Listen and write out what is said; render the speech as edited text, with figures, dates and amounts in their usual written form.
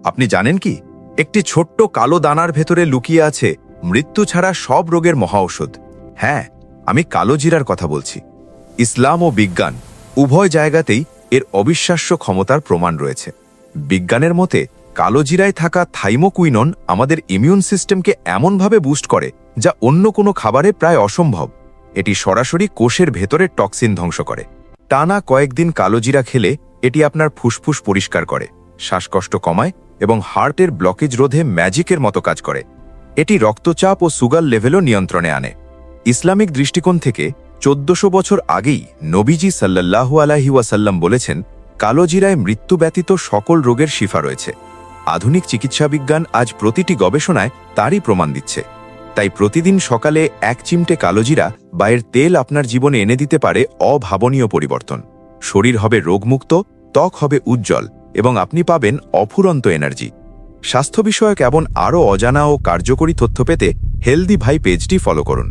আপনি জানেন কি, একটি ছোট্ট কালো দানার ভেতরে লুকিয়ে আছে মৃত্যু ছাড়া সব রোগের মহাঔষধ। হ্যাঁ, আমি কালো জিরার কথা বলছি। ইসলাম ও বিজ্ঞান উভয় জায়গাতেই এর অবিশ্বাস্য ক্ষমতার প্রমাণ রয়েছে। বিজ্ঞানের মতে কালো জিরায় থাকা থাইমোকুইনন আমাদের ইমিউন সিস্টেমকে এমনভাবে বুস্ট করে যা অন্য কোনো খাবারে প্রায় অসম্ভব। এটি সরাসরি কোষের ভেতরের টক্সিন ধ্বংস করে। টানা কয়েকদিন কালো জিরা খেলে এটি আপনার ফুসফুস পরিষ্কার করে, শ্বাসকষ্ট কমায় এবং হার্টের ব্লকেজ রোধে ম্যাজিকের মতো কাজ করে। এটি রক্তচাপ ও সুগার লেভেলও নিয়ন্ত্রণে আনে। ইসলামিক দৃষ্টিকোণ থেকে 1400 বছর আগেই নবীজি সাল্লাল্লাহু আলাইহি ওয়াসাল্লাম বলেছেন, কালো জিরায় মৃত্যু ব্যতীত সকল রোগের শিফা রয়েছে। আধুনিক চিকিৎসাবিজ্ঞান আজ প্রতিটি গবেষণায় তারই প্রমাণ দিচ্ছে। তাই প্রতিদিন সকালে 1 চিমটে কালোজিরা বা এর তেল আপনার জীবনে এনে দিতে পারে অভাবনীয় পরিবর্তন। শরীর হবে রোগমুক্ত, ত্বক হবে উজ্জ্বল এবং আপনি পাবেন অফুরন্ত এনার্জি। স্বাস্থ্য বিষয়ক এমন আরও অজানা ও কার্যকরী তথ্য পেতে হেলদি ভাই পেজটি ফলো করুন।